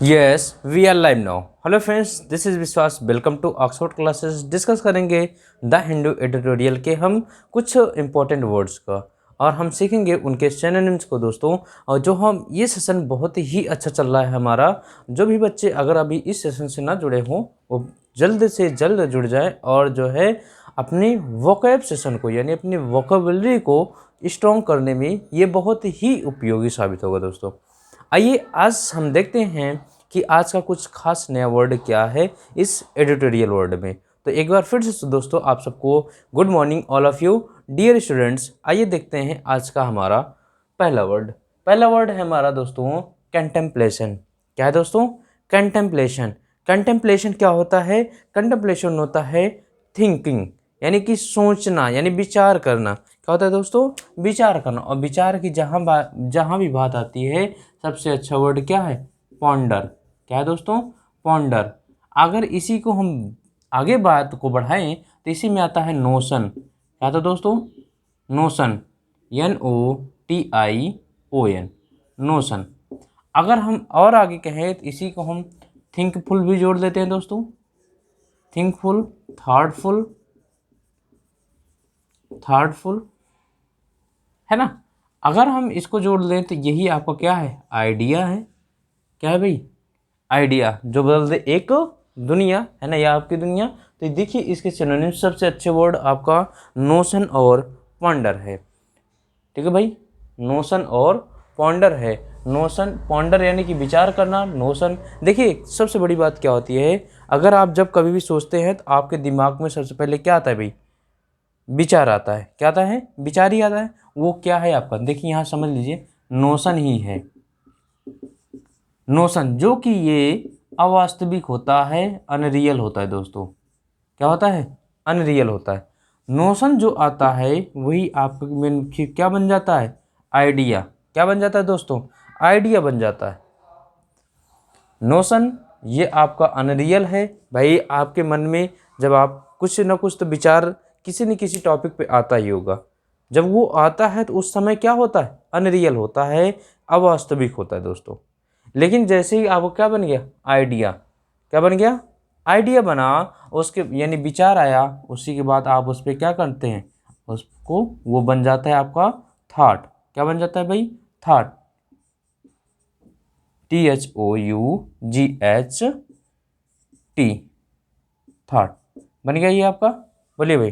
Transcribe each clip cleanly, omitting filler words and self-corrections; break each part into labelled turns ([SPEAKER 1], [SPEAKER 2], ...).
[SPEAKER 1] Yes we are live now. Hello friends, this is Vishwas. Welcome to Oxford classes. Discuss करेंगे the Hindu editorial के हम कुछ important words का और हम सीखेंगे उनके सिनोनिम्स को दोस्तों। और जो हम ये सेशन बहुत ही अच्छा चल रहा है हमारा। जो भी बच्चे अगर अभी इस सेशन से ना जुड़े हों वो जल्द से जल्द जुड़ जाए और जो है अपनी वोकैब सेशन को यानी अपनी वोकेबलरी को स्ट्रॉन्ग करने में ये बहुत ही उपयोगी साबित होगा दोस्तों। आइए आज हम देखते हैं कि आज का कुछ खास नया वर्ड क्या है इस एडिटोरियल वर्ड में। तो एक बार फिर से दोस्तों आप सबको good morning all of you dear students. आइए देखते हैं आज का हमारा पहला वर्ड है हमारा दोस्तों कंटेम्पलेशन। क्या है दोस्तों? कंटेम्पलेशन। कंटेम्पलेशन क्या होता है? कंटेम्पलेशन होता है थिंकिंग यानी कि सोचना यानी विचार करना। क्या होता है दोस्तों? विचार करना। और विचार की जहाँ भी बात आती है सबसे अच्छा वर्ड क्या है? पॉन्डर। क्या है दोस्तों? पॉन्डर। अगर इसी को हम आगे बात को बढ़ाएं तो इसी में आता है नोशन। क्या था दोस्तों? नोशन। NOTION। नोशन। अगर हम और आगे कहें तो इसी को हम थिंकफुल भी जोड़ देते हैं दोस्तों। थिंकफुल, थॉटफुल है ना। अगर हम इसको जोड़ लें तो यही आपका क्या है? आइडिया है। क्या है भाई? आइडिया जो बदल दे एक दुनिया, है ना, या आपकी दुनिया। तो देखिए इसके सिनोनिम सबसे अच्छे वर्ड आपका नोशन और पॉन्डर है। ठीक है भाई, नोशन और पॉन्डर है। नोशन पॉन्डर यानी कि विचार करना। नोशन देखिए सबसे बड़ी बात क्या होती है, अगर आप जब कभी भी सोचते हैं तो आपके दिमाग में सबसे पहले क्या आता है भाई? विचार आता है। क्या आता है? विचार ही आता है। वो क्या है आपका? देखिए यहाँ समझ लीजिए नोशन ही है। नोशन जो कि ये अवास्तविक होता है, अनरियल होता है दोस्तों। क्या होता है? अनरियल होता है। नोशन जो आता है वही आपका मेन क्या बन जाता है? आइडिया। क्या बन जाता है दोस्तों? आइडिया बन जाता है। नोशन ये आपका अनरियल है भाई। आपके मन में जब आप कुछ ना कुछ तो विचार किसी न किसी टॉपिक पे आता ही होगा। जब वो आता है तो उस समय क्या होता है? अनरियल होता है, अवास्तविक होता है दोस्तों। लेकिन जैसे ही आपको क्या बन गया? आइडिया। क्या बन गया? आइडिया बना, उसके यानी विचार आया, उसी के बाद आप उस पर क्या करते हैं? उसको वो बन जाता है आपका थॉट। क्या बन जाता है भाई? थॉट। THOUGHT। थॉट बन गया ये आपका। बोलिए भाई,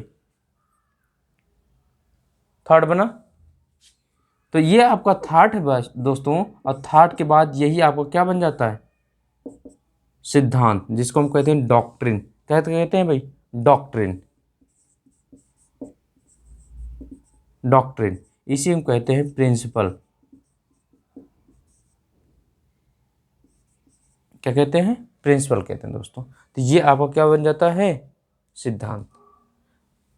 [SPEAKER 1] थॉट बना। तो ये आपका थॉट है बस दोस्तों। और थॉट के बाद यही आपको क्या बन जाता है? सिद्धांत, जिसको हम कहते हैं डॉक्ट्रिन। क्या कहते हैं भाई? डॉक्ट्रिन। डॉक्ट्रिन इसी हम कहते हैं प्रिंसिपल। क्या कहते हैं? प्रिंसिपल कहते हैं दोस्तों। तो ये आपका क्या बन जाता है? सिद्धांत।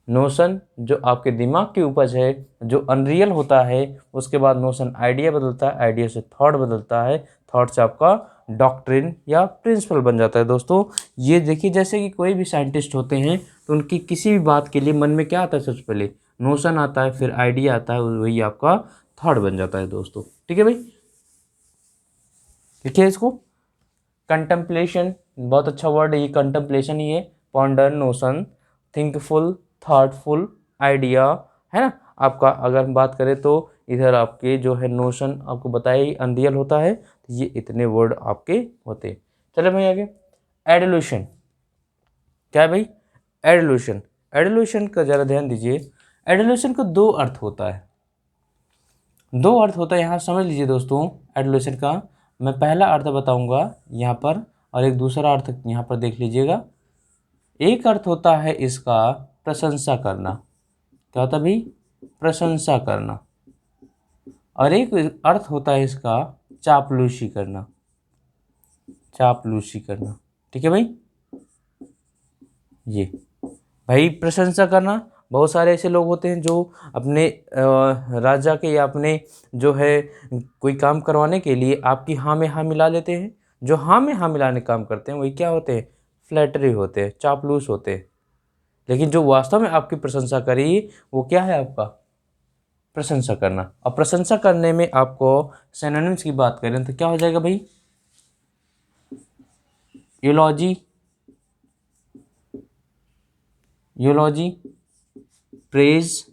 [SPEAKER 1] नोशन जो आपके दिमाग की उपज है, जो अनरियल होता है, उसके बाद नोशन आइडिया बदलता है, आइडिया से थॉट बदलता है, थॉट से आपका डॉक्ट्रिन या प्रिंसिपल बन जाता है दोस्तों। ये देखिए जैसे कि कोई भी साइंटिस्ट होते हैं तो उनकी किसी भी बात के लिए मन में क्या आता है? सबसे पहले नोशन आता है, फिर आइडिया आता है, वही आपका थॉट बन जाता है दोस्तों। ठीक है भाई, देखिए इसको कंटेम्पलेशन बहुत अच्छा वर्ड है ये। कंटेम्पलेशन ही है। पॉन्डर, नोशन, थिंकफुल, थॉटफुल, आइडिया, है ना। आपका अगर हम बात करें तो इधर आपके जो है नोशन आपको बताया ही अनरियल होता है। तो ये इतने वर्ड आपके होते हैं। चलो भाई आगे एडोल्यूशन। क्या है भाई? एडोल्यूशन। एडोल्यूशन का ज़रा ध्यान दीजिए। एडोल्यूशन का दो अर्थ होता है। दो अर्थ होता है, यहाँ समझ लीजिए दोस्तों। एडोल्यूशन का मैं पहला अर्थ बताऊंगा यहाँ पर और एक दूसरा अर्थ यहाँ पर देख लीजिएगा। एक अर्थ होता है इसका प्रशंसा करना। क्या होता है भाई? प्रशंसा करना। और एक अर्थ होता है इसका चापलूसी करना। चापलूसी करना। ठीक है भाई। ये भाई प्रशंसा करना, बहुत सारे ऐसे लोग होते हैं जो अपने राजा के या अपने जो है कोई काम करवाने के लिए आपकी हाँ में हाँ मिला लेते हैं। जो हाँ में हाँ मिलाने काम करते हैं वही क्या होते हैं? फ्लैटरी होते हैं, चापलूस होते हैं। लेकिन जो वास्तव में आपकी प्रशंसा करी वो क्या है आपका? प्रशंसा करना। और प्रशंसा करने में आपको सिनोनिम्स की बात करें तो क्या हो जाएगा भाई? यूलॉजी, यूलॉजी, प्रेज,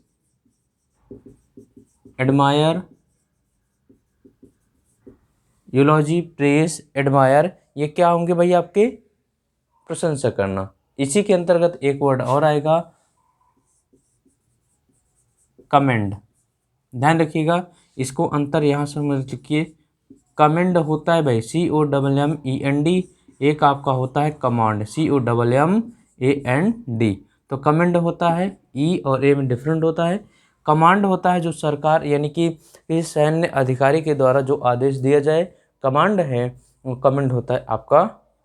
[SPEAKER 1] एडमायर, यूलॉजी, प्रेज, एडमायर, ये क्या होंगे भाई आपके? प्रशंसा करना। इसी के अंतर्गत एक वर्ड और आएगा, कमेंड। ध्यान रखिएगा, इसको अंतर यहाँ से समझ चुकिए। कमेंड होता है भाई COMMEND, एक आपका होता है कमांड COMMAND। तो कमेंड होता है, ई और ए में डिफरेंट होता है। कमांड होता है जो सरकार यानी कि इस सैन्य अधिकारी के द्वारा जो आदेश दिया जाए, कमांड है। वो कमेंड होता है आपका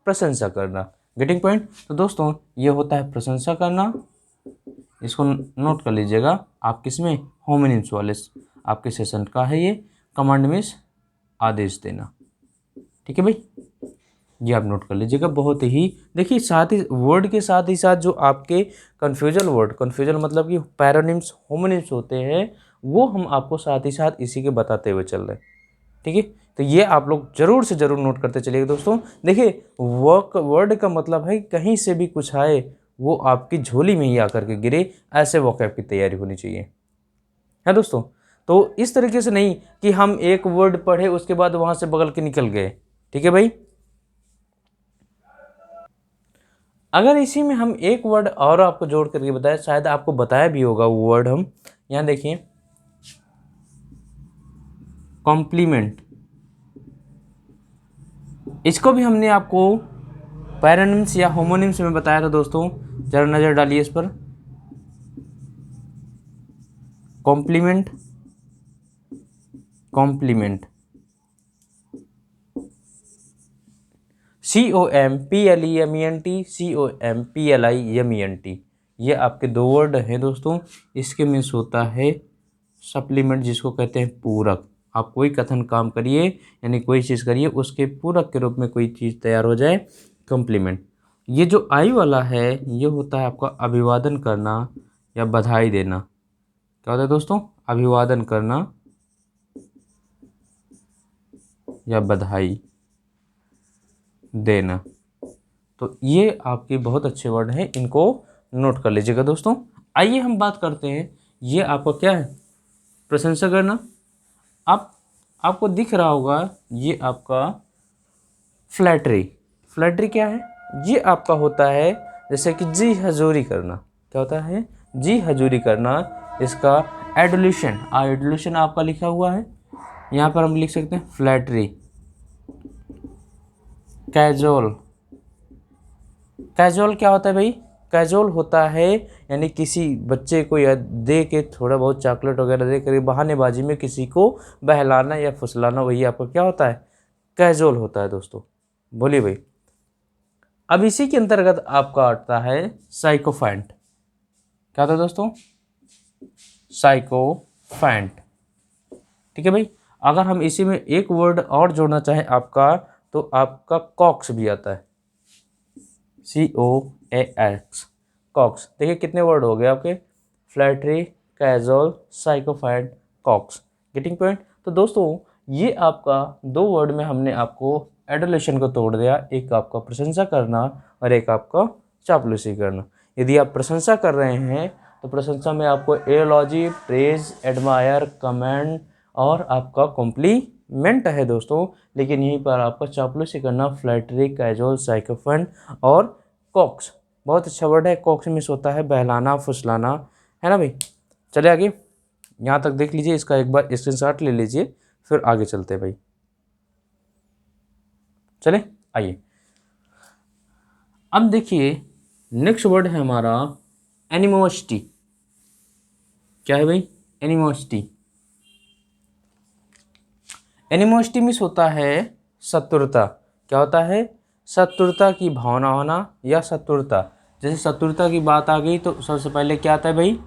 [SPEAKER 1] प्रशंसा करना। Getting point? तो दोस्तों ये होता है प्रशंसा करना, इसको नोट कर लीजिएगा आप किसमें? होमोनिम्स वाले आपके सेशन का है ये। कमांड मीन्स आदेश देना। ठीक है भाई, ये आप नोट कर लीजिएगा। बहुत ही देखिए, साथ ही वर्ड के साथ ही साथ जो आपके कन्फ्यूजन वर्ड, कन्फ्यूजन मतलब कि पैरोनिम्स होमोनिम्स होते हैं, वो हम आपको साथ ही साथ इसी के बताते हुए चल रहे हैं। ठीक है, तो ये आप लोग जरूर से जरूर नोट करते चलिएगा दोस्तों। देखिए, वर्ड का मतलब है कहीं से भी कुछ आए वो आपकी झोली में ही आकर के गिरे, ऐसे वोकैब की तैयारी होनी चाहिए, है दोस्तों। तो इस तरीके से नहीं कि हम एक वर्ड पढ़े उसके बाद वहां से बगल के निकल गए। ठीक है भाई, अगर इसी में हम एक वर्ड और आपको जोड़ करके बताया, शायद आपको बताया भी होगा वो वर्ड। हम यहाँ देखिए, कॉम्प्लीमेंट, इसको भी हमने आपको पैरोनिम्स या होमोनिम्स में बताया था दोस्तों। जरा नजर डालिए इस पर। कॉम्प्लीमेंट, कॉम्प्लीमेंट, COMPLEMENT, COMPLIMENT, ये आपके दो वर्ड हैं दोस्तों। इसके मीन्स होता है सप्लीमेंट, जिसको कहते हैं पूरक। आप कोई कथन काम करिए यानी कोई चीज़ करिए, उसके पूरक के रूप में कोई चीज़ तैयार हो जाए, कॉम्प्लीमेंट। ये जो आई वाला है ये होता है आपका अभिवादन करना या बधाई देना। क्या होता है दोस्तों? अभिवादन करना या बधाई देना। तो ये आपके बहुत अच्छे वर्ड हैं, इनको नोट कर लीजिएगा दोस्तों। आइए हम बात करते हैं, ये आपका क्या है? प्रशंसा करना। आपको दिख रहा होगा ये आपका फ्लैटरी। फ्लैटरी क्या है? ये आपका होता है जैसे कि जी हजूरी करना। क्या होता है? जी हजूरी करना। इसका एडुलेशन, एडुलेशन आपका लिखा हुआ है, यहाँ पर हम लिख सकते हैं फ्लैटरी। कैजुअल, कैजुअल क्या होता है भाई? कैजुअल होता है यानी किसी बच्चे को या दे के थोड़ा बहुत चॉकलेट वगैरह दे कर बहानेबाजी में किसी को बहलाना या फुसलाना, वही आपका क्या होता है? कैजुअल होता है दोस्तों। बोलिए भाई। अब इसी के अंतर्गत आपका आता है साइकोफैंट। क्या होता है दोस्तों? साइकोफैंट। ठीक है भाई, अगर हम इसी में एक वर्ड और जोड़ना चाहें आपका, तो आपका कॉक्स भी आता है, COAX, कॉक्स। देखिए कितने वर्ड हो गए आपके? Flattery, casual, sycophant, coax. Getting point? तो दोस्तों ये आपका दो वर्ड में हमने आपको एडुलेशन को तोड़ दिया, एक आपका प्रशंसा करना और एक आपका चापलूसी करना। यदि आप प्रशंसा कर रहे हैं तो प्रशंसा में आपको एलॉजी, प्रेज, एडमायर, कमेंड और आपका कॉम्प्लीमेंट है दोस्तों। लेकिन यहीं पर आपका चापलूसी करना, फ्लैटरी, कैजुअल, साइकोफैंट और कॉक्स। बहुत अच्छा वर्ड है। कॉक्स मिस होता है बहलाना, फुसलाना, है ना भाई। चले आगे, यहाँ तक देख लीजिए, इसका एक बार स्क्रीनशॉट ले लीजिए, फिर आगे चलते हैं भाई। चले आइए, अब देखिए नेक्स्ट वर्ड है हमारा एनिमोसिटी। क्या है भाई? एनिमोसिटी। एनिमोसिटी मिस होता है शत्रुता। क्या होता है? शत्रुता की भावना होना या शत्रुता। जैसे शत्रुता की बात आ गई तो सबसे पहले क्या आता है भाई?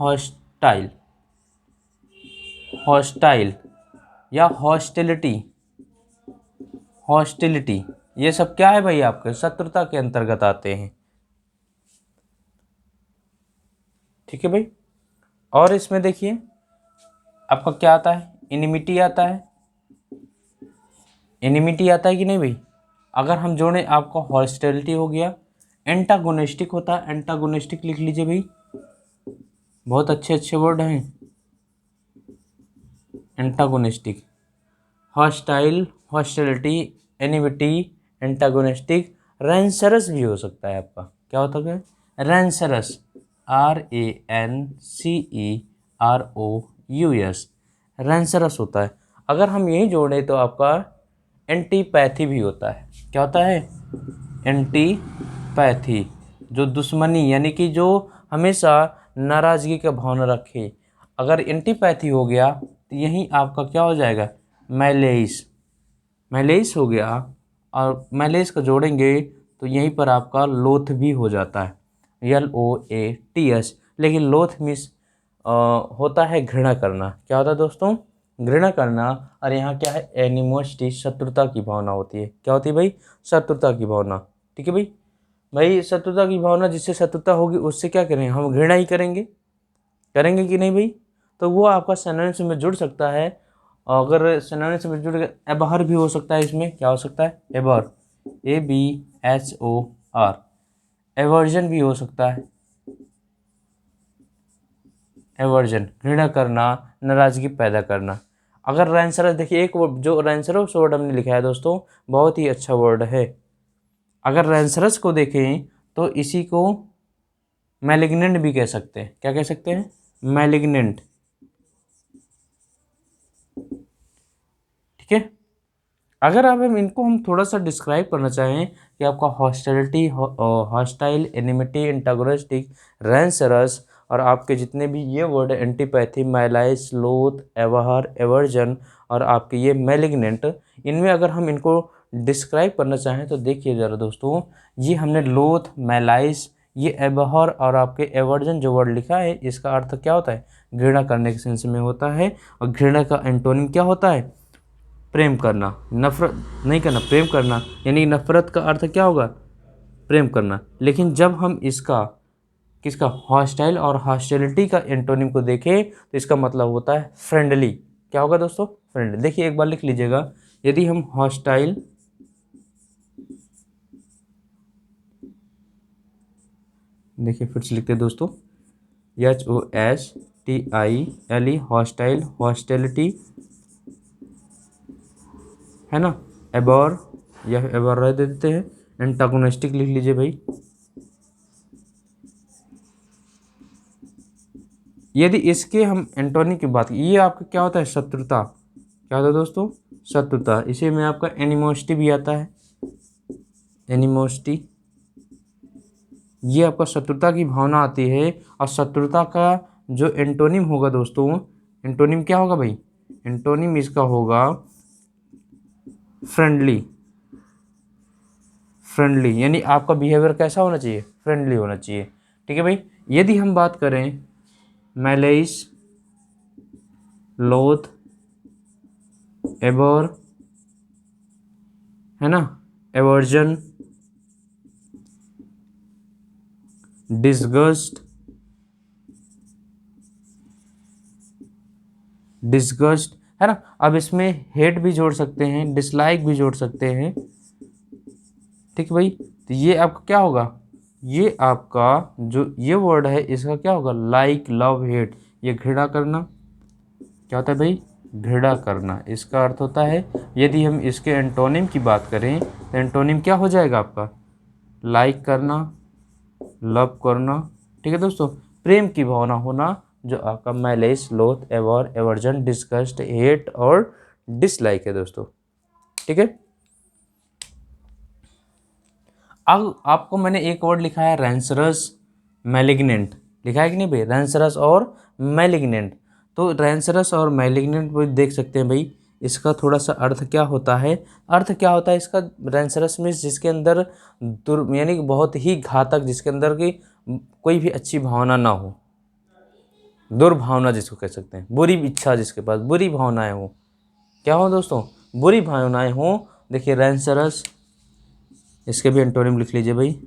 [SPEAKER 1] हॉस्टाइल, हॉस्टाइल या हॉस्टिलिटी, हॉस्टिलिटी, ये सब क्या है भाई? आपके शत्रुता के अंतर्गत आते हैं। ठीक है भाई, और इसमें देखिए आपका क्या आता है? इनिमिटी आता है। इनिमिटी आता है कि नहीं भाई? अगर हम जोड़ें आपका हॉस्टिलिटी हो गया, एंटागोनिस्टिक होता है, एंटागोनिस्टिक लिख लीजिए भाई, बहुत अच्छे अच्छे वर्ड हैं। Antagonistic, hostile, hostility, enmity, antagonistic, rancorous भी हो सकता है आपका, क्या होता है रैंसरस, RANCEROUS, रैंसरस होता है। अगर हम यही जोड़ें तो आपका एंटीपैथी भी होता है, क्या होता है एंटीपैथी, जो दुश्मनी यानी कि जो हमेशा नाराज़गी का भावना रखे। अगर एंटीपैथी हो गया तो यही आपका क्या हो जाएगा मैलेइस, मैलेइस हो गया, और मैलेइस को जोड़ेंगे तो यहीं पर आपका लोथ भी हो जाता है, LOATS। लेकिन लोथ मीन्स होता है घृणा करना, क्या होता है दोस्तों घृणा करना। और यहाँ क्या है एनिमोसिटी, शत्रुता की भावना होती है, क्या होती है भाई शत्रुता की भावना। ठीक है भाई, भाई शत्रुता की भावना, जिससे शत्रुता होगी उससे क्या करेंगे हम घृणा ही करेंगे, करेंगे कि नहीं भाई। तो वो आपका सिनोनिम्स में जुड़ सकता है। अगर सिनोनिम्स में जुड़ गया, एबहर भी हो सकता है, इसमें क्या हो सकता है एबहर, ABHOR, एवर्जन भी हो सकता है, एवर्जन घृणा करना, नाराजगी पैदा करना। अगर रैंसरस देखिए, एक जो रैंसरस वर्ड हमने लिखा है दोस्तों, बहुत ही अच्छा वर्ड है। अगर रैंसरस को देखें तो इसी को मैलिग्नेंट भी कह सकते हैं, क्या कह सकते हैं मैलिग्नेंट। ठीक है, अगर आप हम थोड़ा सा डिस्क्राइब करना चाहें कि आपका हॉस्टिलिटी, हॉस्टाइल, एनिमिटी, एंटागोनिस्टिक, रैंसरस, और आपके जितने भी ये वर्ड है एंटीपैथी, मैलाइस, लोथ, एवहर, एवर्जन, और आपके ये मैलिग्नेंट, इनमें अगर हम इनको डिस्क्राइब करना चाहें तो देखिए ज़रा दोस्तों, ये हमने लोथ, मैलाइस, ये एबहर और आपके एवर्जन जो वर्ड लिखा है, इसका अर्थ क्या होता है घृणा करने के सेंस में होता है। और घृणा का एंटोनिम क्या होता है प्रेम करना, नफरत नहीं करना, प्रेम करना, यानी नफरत का अर्थ क्या होगा प्रेम करना। लेकिन जब हम इसका किसका हॉस्टाइल और हॉस्टिलिटी का एंटोनिम को देखें तो इसका मतलब होता है फ्रेंडली, क्या होगा दोस्तों फ्रेंडली। देखिए एक बार लिख लीजिएगा, यदि हम हॉस्टाइल, देखिए फिर से लिखते हैं दोस्तों, HOSTILE, हॉस्टाइल, हॉस्टिलिटी है ना, एबॉर या एबॉर रह देते हैं, एंटागोनिस्टिक लिख लीजिए भाई। यदि इसके हम एंटोनिम की बात, ये आपका क्या होता है शत्रुता, क्या होता है दोस्तों शत्रुता, इसी में आपका एनिमोसिटी भी आता है, एनिमोसिटी, ये आपका शत्रुता की भावना आती है। और शत्रुता का जो एंटोनिम होगा दोस्तों, एंटोनिम क्या होगा भाई, एंटोनिम इसका होगा फ्रेंडली, फ्रेंडली यानी आपका बिहेवियर कैसा होना चाहिए फ्रेंडली होना चाहिए। ठीक है भाई, यदि हम बात करें मैलेइस, लोथ, एबोर है ना, एवर्जन, डिसगस्ट, डिसगस्ट है ना, अब इसमें हेट भी जोड़ सकते हैं, डिसलाइक भी जोड़ सकते हैं। ठीक है भाई, तो ये आपका क्या होगा, ये आपका जो ये वर्ड है इसका क्या होगा लाइक, लव, हेट, ये घृणा करना, क्या होता है भाई घृणा करना, इसका अर्थ होता है। यदि हम इसके एंटोनिम की बात करें तो एंटोनिम क्या हो जाएगा आपका लाइक करना, लव करना। ठीक है दोस्तों, प्रेम की भावना होना, जो आपका मैलेस, लोथ, एवर, एवर्जन, डिस्गस्ट, हेट और डिसलाइक है दोस्तों। ठीक है, अब आपको मैंने एक वर्ड लिखा है रैंसरस, मैलिग्नेंट, लिखा है कि नहीं भाई रैंसरस और मैलिग्नेंट। तो रैंसरस और मैलिग्नेंट वो देख सकते हैं भाई, इसका थोड़ा सा अर्थ क्या होता है, अर्थ क्या होता है इसका, रैंसरस मीन्स जिसके अंदर यानी कि बहुत ही घातक, जिसके अंदर की कोई भी अच्छी भावना ना हो, दुर्भावना जिसको कह सकते हैं, बुरी इच्छा जिसके पास बुरी भावनाएं हो, क्या हो दोस्तों बुरी भावनाएं हो। देखिए रैंसरस, इसके भी एंटोनिम लिख लीजिए भाई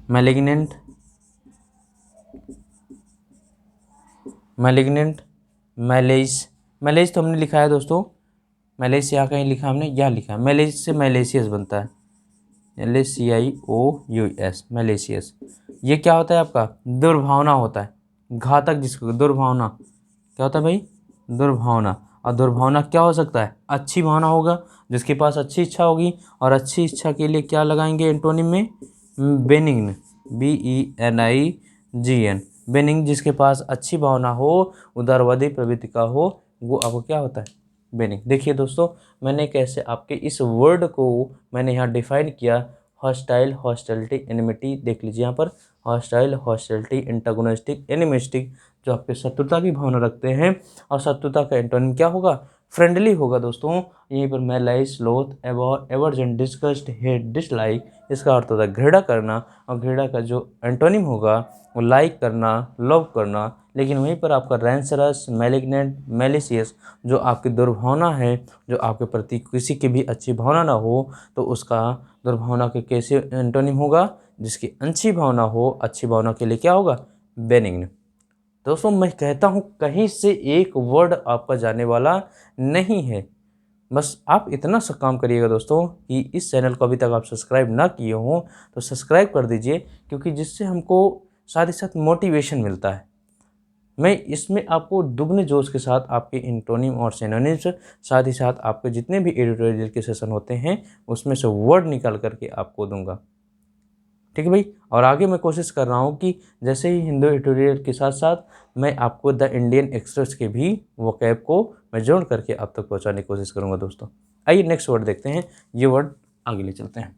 [SPEAKER 1] मैलिग्नेंट, मैलिग्नेंट, मैलेज, मैलेज तो हमने लिखा है दोस्तों मलेशिया कहीं लिखा हमने, यहाँ लिखा है मलेशिया से मलेशियस बनता है, LACIOUS मलेशियस। ये क्या होता है आपका? दुर्भावना होता है, घातक जिसको दुर्भावना क्या होता है भाई? दुर्भावना। और दुर्भावना क्या हो सकता है? अच्छी भावना होगा, जिसके पास अच्छी इच्छा होगी। और अच्छी इच्छा के लिए क्या लगाएंगे एंटोनिम में? Benign, BENIGN, benign. जिसके पास अच्छी भावना हो, उदारवादी प्रवृत्ति का हो, वो आपको क्या होता है? बेनिग्न। देखिए दोस्तों, मैंने कैसे आपके इस वर्ड को मैंने यहाँ डिफाइन किया। हॉस्टाइल, हॉस्टिलिटी, एनिमिटी, देख लीजिए यहाँ पर हॉस्टाइल, हॉस्टिलिटी, एंटागोनिस्टिक, एनिमिस्टिक, जो आपके शत्रुता की भावना रखते हैं। और शत्रुता का एंटोनिम क्या होगा? फ्रेंडली होगा दोस्तों। यहीं पर मैलाइस, लोथ, एवर्जन, डिस्गस्ट, हेट, डिसलाइक, इसका अर्थ होता है घृणा करना। और घृणा का जो एंटोनिम होगा वो लाइक करना, लव करना। लेकिन वहीं पर आपका रैंसरस, मैलिग्नेंट, मैलिशियस, जो आपकी दुर्भावना है, जो आपके प्रति किसी की भी अच्छी भावना ना हो, तो उसका दुर्भावना के कैसे एंटोनिम होगा? जिसकी अच्छी भावना हो, अच्छी भावना के लिए क्या होगा? बेनिग्न। दोस्तों मैं कहता हूँ कहीं से एक वर्ड आपका जाने वाला नहीं है। बस आप इतना सा काम करिएगा दोस्तों कि इस चैनल को अभी तक आप सब्सक्राइब ना किए हों तो सब्सक्राइब कर दीजिए, क्योंकि जिससे हमको साथ ही साथ मोटिवेशन मिलता है। मैं इसमें आपको दुगने जोश के साथ आपके एंटोनिम और सिनोनिम्स, साथ ही साथ आपके जितने भी एडिटोरियल के सेशन होते हैं उसमें से वर्ड निकाल करके आपको दूंगा। ठीक है भाई। और आगे मैं कोशिश कर रहा हूँ कि जैसे ही हिंदू एडिटोरियल के साथ साथ मैं आपको द इंडियन एक्सप्रेस के भी वोकैब को मैं जोड़ करके आप तक पहुँचाने की कोशिश करूँगा दोस्तों। आइए नेक्स्ट वर्ड देखते हैं, ये वर्ड आगे ले चलते हैं।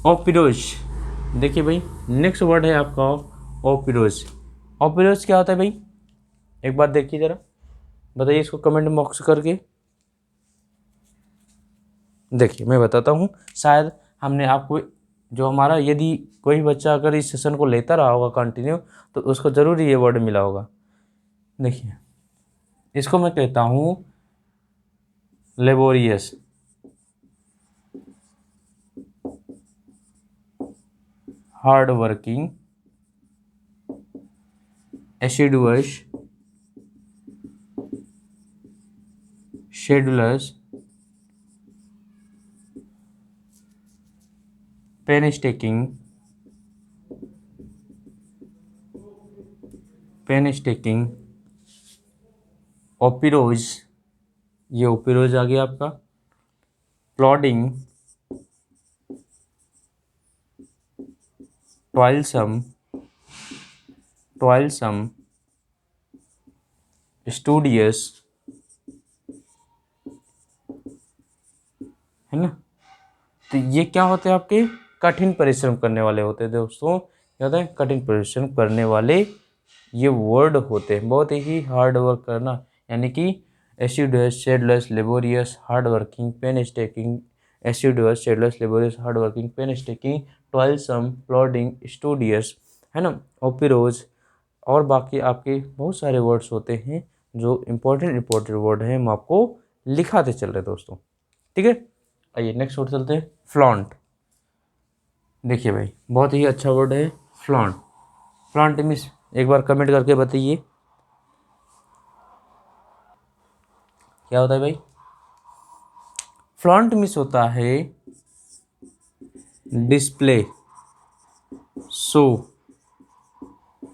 [SPEAKER 1] ओपिरोज। देखिए भाई, नेक्स्ट वर्ड है आपका ओपिरोज। ओपिरोज क्या होता है भाई? एक बार देखिए ज़रा, बताइए इसको कमेंट बॉक्स करके। देखिए मैं बताता हूँ, शायद हमने आपको जो हमारा, यदि कोई बच्चा अगर इस सेशन को लेता रहा होगा कंटिन्यू, तो उसको ज़रूर ये वर्ड मिला होगा। देखिए इसको मैं कहता हूँ लेबोरियस, हार्ड वर्किंग, एसिडुअस, शेड्यूलस, पेनिस्टेकिंग, ओपिरोज, ये ओपिरोज आ गया आपका। प्लॉडिंग, टॉयलसम, स्टूडियस, है ना। तो ये क्या होते हैं? आपके कठिन परिश्रम करने वाले होते हैं दोस्तों। क्या होता है? कठिन परिश्रम करने वाले ये वर्ड होते हैं। बहुत ही हार्ड वर्क करना, यानी कि assiduous, sedulous, laborious, hard working, painstaking, assiduous, sedulous, laborious, hard working, painstaking, toilsome, plodding, studious, है ना, ओपिरोज। और बाकी आपके बहुत सारे वर्ड्स होते हैं जो इम्पोर्टेंट वर्ड हैं, हम आपको लिखाते चल रहे दोस्तों। ठीक है, आइए नेक्स्ट वर्ड चलते हैं, फ्लॉन्ट। देखिए भाई, बहुत ही अच्छा वर्ड है फ्लॉन्ट। फ्लॉन्ट मीन्स, एक बार कमेंट करके बताइए क्या होता है भाई? फ्लॉन्ट मीन्स होता है डिस्प्ले, शो,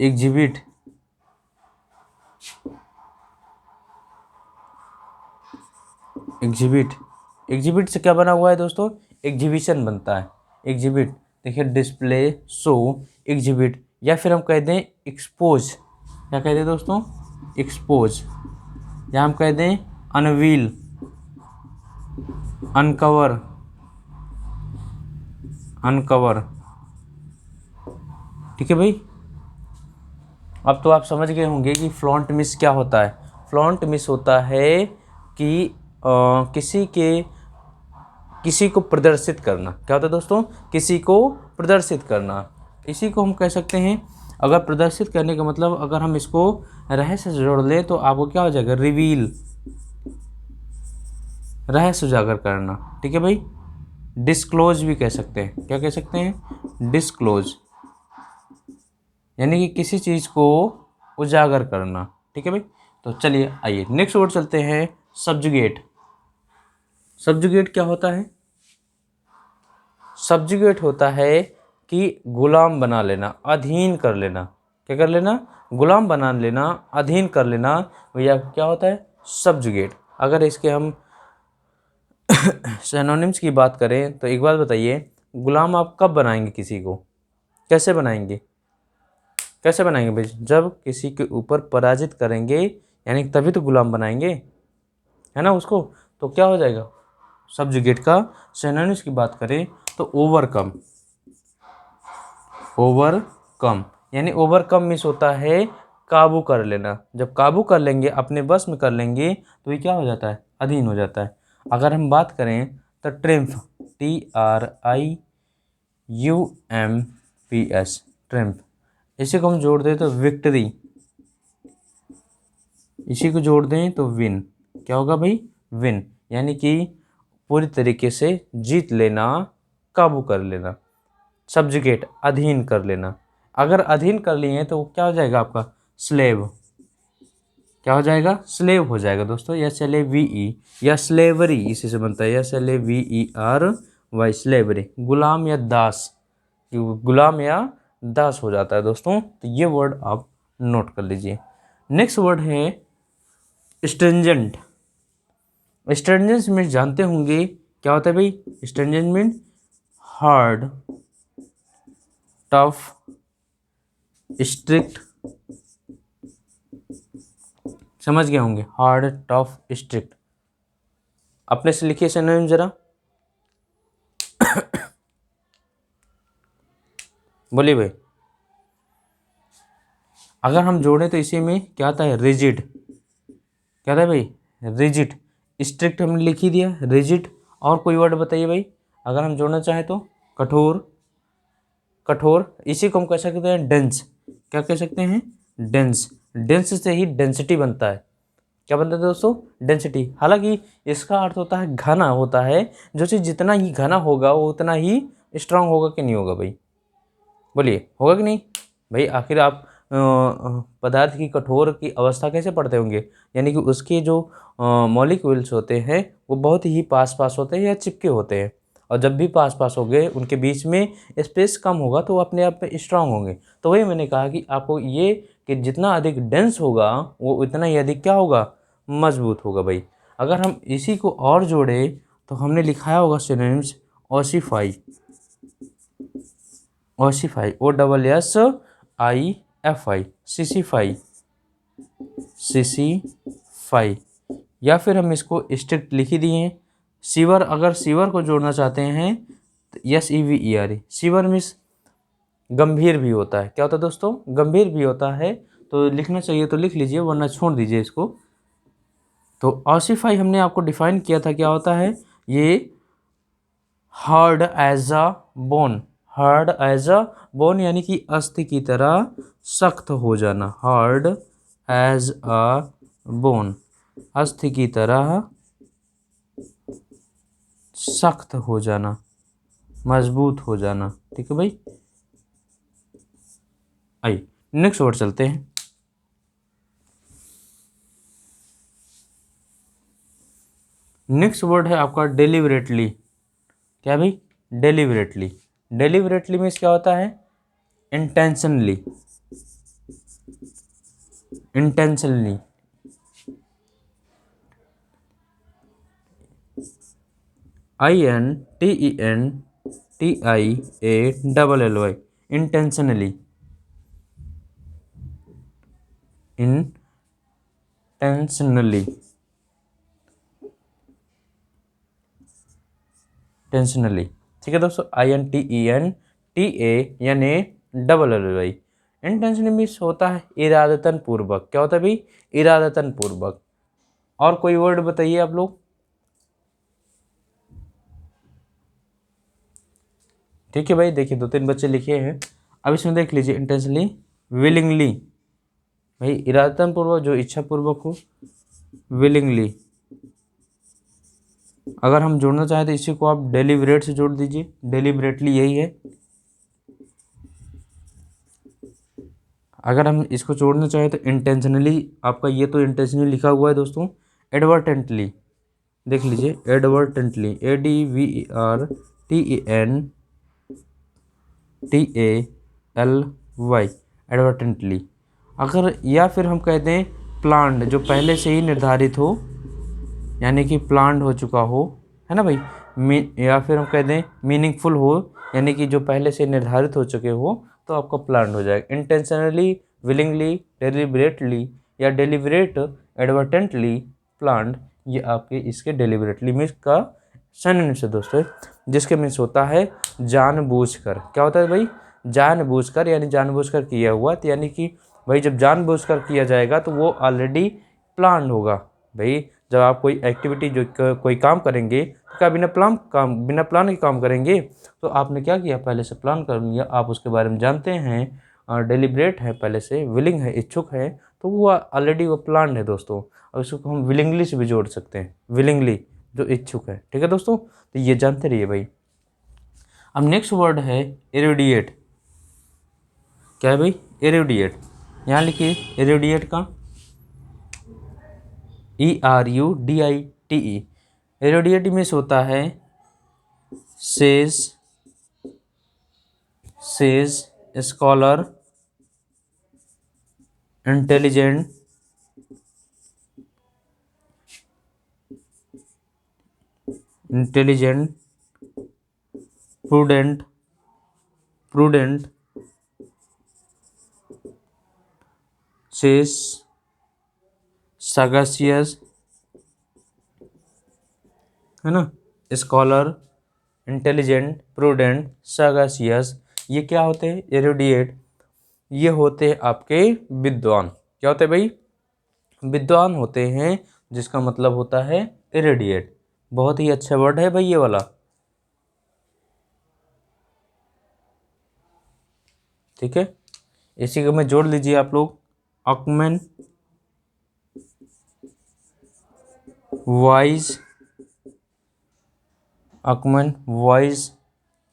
[SPEAKER 1] एग्जिबिट, एग्जिबिट से क्या बना हुआ है दोस्तों? एग्जीबिशन बनता है, एग्जिबिट। देखिए डिस्प्ले, शो, एग्जिबिट, या फिर हम कह दें एक्सपोज। क्या कहते हैं दोस्तों? एक्सपोज, या हम कह दें अनवील, अनकवर, ठीक है भाई। अब तो आप समझ गए होंगे कि फ्लॉन्ट मिस क्या होता है। फ्लॉन्ट मिस होता है कि किसी को प्रदर्शित करना। क्या होता है दोस्तों? किसी को प्रदर्शित करना। इसी को हम कह सकते हैं, अगर प्रदर्शित करने का मतलब अगर हम इसको रहस्य से जोड़ लें तो आपको क्या हो जाएगा? रिवील, रहस्य उजागर करना। ठीक है भाई। डिस्क्लोज भी कह सकते हैं। क्या कह सकते हैं? डिस्क्लोज, यानी कि किसी चीज़ को उजागर करना। ठीक है भाई। तो चलिए आइए नेक्स्ट वर्ड चलते हैं, सब्जुगेट। सब्जुगेट क्या होता है? सब्जुगेट होता है कि गुलाम बना लेना, अधीन कर लेना। क्या कर लेना? गुलाम बना लेना, अधीन कर लेना, भैया क्या होता है? सब्जुगेट। अगर इसके हम सिनोनिम्स की बात करें तो एक बात बताइए, गुलाम आप कब बनाएंगे किसी को? कैसे बनाएंगे? कैसे बनाएंगे भाई? जब किसी के ऊपर पराजित करेंगे, यानी तभी तो गुलाम बनाएंगे, है ना उसको। तो क्या हो जाएगा? सब्जुगेट का सिनोनिम्स की बात करें तो ओवरकम। ओवरकम यानी ओवरकम मीन्स होता है काबू कर लेना। जब काबू कर लेंगे, अपने बस में कर लेंगे, तो ये क्या हो जाता है? अधीन हो जाता है। अगर हम बात करें तो ट्रिम्फ, TRIUMPS, ट्रिम्फ। इसी को हम जोड़ दें तो विक्ट्री, इसी को जोड़ दें तो विन। क्या होगा भाई? विन, यानी कि पूरी तरीके से जीत लेना, काबू कर लेना। सब्जुगेट, अधीन कर लेना। अगर अधीन कर लिए तो क्या हो जाएगा आपका? स्लेव। क्या हो जाएगा? स्लेव हो जाएगा दोस्तों। SLAVE या स्लेवरी, इसी से बनता है SLAVERY, स्लेवरी, गुलाम या दास। गुलाम या दास हो जाता है दोस्तों। तो ये वर्ड आप नोट कर लीजिए। नेक्स्ट वर्ड है स्ट्रिंजेंट। स्ट्रिंजेंट में जानते होंगे क्या होता है भाई? Stringent mean hard, tough, strict. समझ गए होंगे, हार्ड, टफ, स्ट्रिक्ट। अपने से लिखिए सिनोनिम जरा, बोलिए भाई। अगर हम जोड़ें तो इसी में क्या आता है? रिजिड। क्या आता है भाई? रिजिड। स्ट्रिक्ट हमने लिख ही दिया, रिजिड। और कोई वर्ड बताइए भाई, अगर हम जोड़ना चाहें तो? कठोर, कठोर। इसी को हम कह सकते हैं डेंस। क्या कह सकते हैं? डेंस। डेंस से ही डेंसिटी बनता है। क्या बनता है दोस्तों? डेंसिटी। हालांकि इसका अर्थ होता है घना होता है। जो चीज़ जितना ही घना होगा वो उतना ही स्ट्रांग होगा कि नहीं होगा भाई? बोलिए, होगा कि नहीं भाई? आखिर आप पदार्थ की कठोर की अवस्था कैसे पढ़ते होंगे? यानी कि उसके जो मॉलिक्यूल्स होते हैं वो बहुत ही पास पास होते हैं या चिपके होते हैं। और जब भी पास पास हो गए, उनके बीच में स्पेस कम होगा तो वो अपने आप में स्ट्रांग होंगे। तो वही मैंने कहा कि आपको ये कि जितना अधिक डेंस होगा वो उतना ही अधिक क्या होगा? मजबूत होगा भाई। अगर हम इसी को और जोड़े तो हमने लिखाया होगा सिनोनिम्स, ऑसिफाई। Ossify, OSSIFI, सिसिफाई, सिसिफाई। या फिर हम इसको स्ट्रिक्ट लिख ही दिए हैं। सीवर, अगर सीवर को जोड़ना चाहते हैं तो SEVER, सीवर मीन्स गंभीर भी होता है। क्या होता है दोस्तों? गंभीर भी होता है। तो लिखना चाहिए तो लिख लीजिए, वरना छोड़ दीजिए इसको। तो ऑसिफाई हमने आपको डिफाइन किया था, क्या होता है? ये hard as a bone, hard as a bone यानी कि अस्थि की तरह सख्त हो जाना। हार्ड एज अ बोन, अस्थि की तरह सख्त हो जाना, मजबूत हो जाना। ठीक है भाई। आइए नेक्स्ट वर्ड चलते हैं। नेक्स्ट वर्ड है आपका डेलिबरेटली। क्या भाई? डेलिबरेटली। डेलिबरेटली मीन्स क्या होता है? Intentionally, intentionally. INTENTIALLY, intentionally, intentionally, intentionally. ठीक है दोस्तों, INTENTALLY। इंटेंशनली मीन्स होता है इरादतन पूर्वक। क्या होता है भाई? इरादतन पूर्वक। और कोई वर्ड बताइए आप लोग। ठीक है भाई, देखिए दो तीन बच्चे लिखे हैं। अब इसमें देख लीजिए, इंटेंशनली, विलिंगली, भाई इरादतन पूर्वक, जो इच्छा पूर्वक हो, विलिंगली। अगर हम जोड़ना चाहें तो इसी को आप डेलिबरेट से जोड़ दीजिए, डेलिबरेटली यही है। अगर हम इसको जोड़ना चाहें तो इंटेंशनली, आपका ये तो इंटेंशनली लिखा हुआ है दोस्तों, एडवर्टेंटली, देख लीजिए एडवर्टेंटली, ADVERTENTALY, एडवर्टेंटली। अगर या फिर हम कहते हैं प्लान्ड, जो पहले से ही निर्धारित हो, यानी कि प्लान्ड हो चुका हो, है ना भाई। या फिर हम कहते हैं मीनिंगफुल हो, यानी कि जो पहले से निर्धारित हो चुके हो, तो आपका प्लान्ड हो जाएगा। इंटेंशनली, विलिंगली, डेलिबरेटली या डेलिबरेट, एडवर्टेंटली, प्लान्ड, ये आपके इसके डेलिबरेटली मीन्स का सिनोनिम्स है दोस्तों, जिसके मीन्स होता है जानबूझकर। क्या होता है भाई? जानबूझकर, यानी जानबूझकर किया हुआ। तो यानी कि भाई जब जानबूझकर किया जाएगा तो वो ऑलरेडी प्लान्ड होगा। भाई जब आप कोई एक्टिविटी जो कोई काम करेंगे तो क्या बिना प्लान के काम करेंगे? तो आपने क्या किया, पहले से प्लान कर लिया, आप उसके बारे में जानते हैं, डेलिब्रेट है, पहले से विलिंग है, इच्छुक है, तो वो ऑलरेडी वो प्लान्ड है दोस्तों। और इसको हम विलिंगली से भी जोड़ सकते हैं, विलिंगली जो इच्छुक है। ठीक है दोस्तों, तो ये जानते रहिए भाई। अब नेक्स्ट वर्ड है इरेडिएट। क्या है भाई? इरेडिएट। यहाँ लिखिए इरेडिएट का ERUDITE। इरेडिएट मीन्स होता है sage scholar, intelligent, prudent, sage, sagacious, है ना, स्कॉलर, इंटेलिजेंट, प्रूडेंट, सगासियस, ये क्या होते हैं? एरुडिएट, ये होते हैं आपके विद्वान। क्या होते हैं भाई? विद्वान होते हैं, जिसका मतलब होता है इरेडिएट। बहुत ही अच्छा वर्ड है भाई ये वाला। ठीक है, इसी को में जोड़ लीजिए आप लोग। अकमेन, वाइज,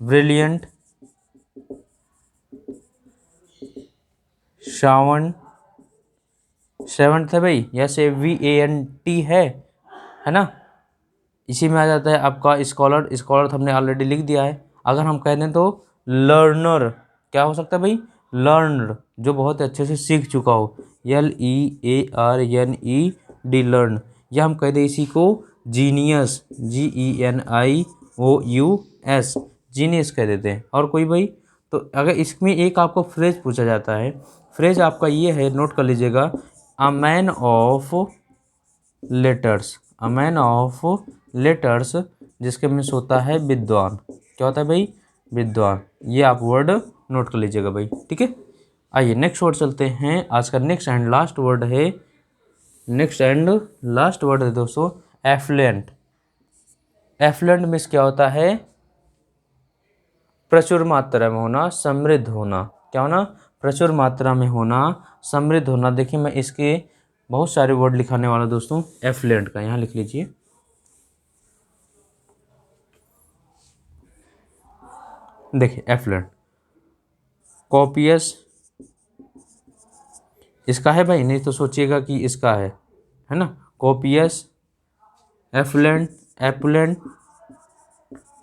[SPEAKER 1] ब्रिलियंट, सेवंथ है भाई, या से VANT है ना। इसी में आ जाता है आपका स्कॉलर। स्कॉलर तो हमने ऑलरेडी लिख दिया है। अगर हम कह दें तो लर्नर, क्या हो सकता है भाई? लर्नड, जो बहुत अच्छे से सीख चुका हो, LEARNED, लर्न। या हम कह दें इसी को जीनियस, GENIOUS, जीनियस कह देते हैं। और कोई भाई? तो अगर इसमें एक आपको फ्रेज पूछा जाता है, फ्रेज आपका ये है, नोट कर लीजिएगा, a man of letters, a man of letters, जिसके मीन्स होता है विद्वान। क्या होता है भाई? विद्वान। ये आप वर्ड नोट कर लीजिएगा भाई। ठीक है, आइए नेक्स्ट वर्ड चलते हैं। आज का नेक्स्ट एंड लास्ट वर्ड है दोस्तों, एफ्लुएंट। एफ्लुएंट मीन्स क्या होता है? प्रचुर मात्रा में होना, समृद्ध होना। क्या होना? प्रचुर मात्रा में होना, समृद्ध होना। देखिए मैं इसके बहुत सारे वर्ड लिखाने वाला दोस्तों एफ्लुएंट का, यहाँ लिख लीजिए। देखिए एफ्लुएंट, कॉपियस, इसका है भाई, नहीं तो सोचिएगा कि इसका है ना। कॉपियस, एफ्लुएंट,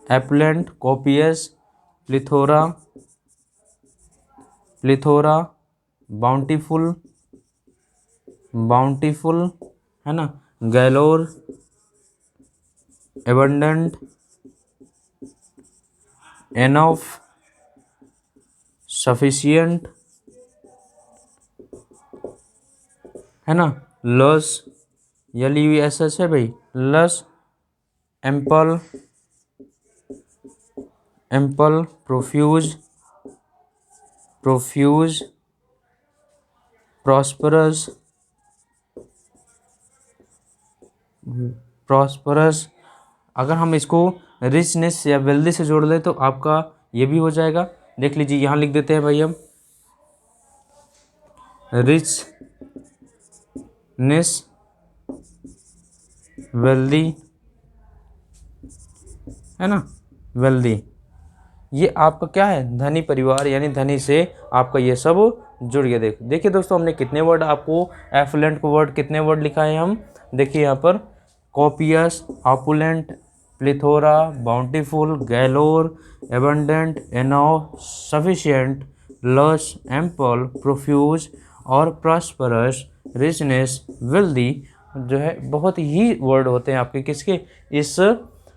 [SPEAKER 1] एपुलेंट, कॉपियस, प्लिथोरा, बाउंटीफुल, है ना, गैलोर, एबंडेंट, एनफ, सफिशिएंट, है ना, लस, LUSS है भाई, लस, एम्पल, प्रोफ्यूज, प्रॉस्परस, अगर हम इसको रिचनेस या वेल्दी से जोड़ लें तो आपका ये भी हो जाएगा। देख लीजिए, यहाँ लिख देते हैं भाई हम, रिचनेस, वेल्दी, है ना, वेल्दी। ये आपका क्या है, धनी परिवार यानी धनी से आपका ये सब जुड़ गया। देखिए दोस्तों, हमने कितने वर्ड आपको एफुलेंट को वर्ड कितने वर्ड लिखा है हम, देखिए यहाँ पर copious, opulent, plethora, bountiful, galore, abundant, enough, sufficient, lush, ample, profuse और प्रॉस्परस, रिचनेस, वेल्दी, जो है बहुत ही वर्ड होते हैं आपके किसके, इस,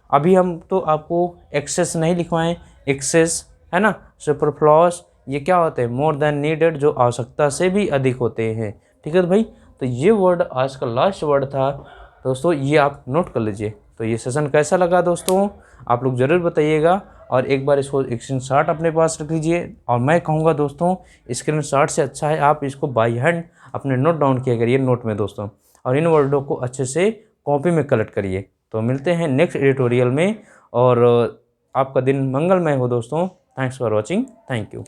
[SPEAKER 1] अभी हम तो आपको एक्सेस नहीं लिखवाएं, एक्सेस है ना, सुपरफ्लूअस, ये क्या होते हैं, मोर देन नीडेड, जो आवश्यकता से भी अधिक होते हैं। ठीक है तो भाई, तो ये वर्ड आज का लास्ट वर्ड था दोस्तों, ये आप नोट कर लीजिए। तो ये सेशन कैसा लगा दोस्तों, आप लोग ज़रूर बताइएगा, और एक बार इसको स्क्रीनशॉट अपने पास रख लीजिए। और मैं कहूँगा दोस्तों, स्क्रीनशॉट से अच्छा है आप इसको बाई हैंड अपने नोट डाउन किया करिए नोट में दोस्तों, और इन वर्डों को अच्छे से कॉपी में कलेक्ट करिए। तो मिलते हैं नेक्स्ट एडिटोरियल में, और आपका दिन मंगलमय हो दोस्तों। Thanks for watching, thank you.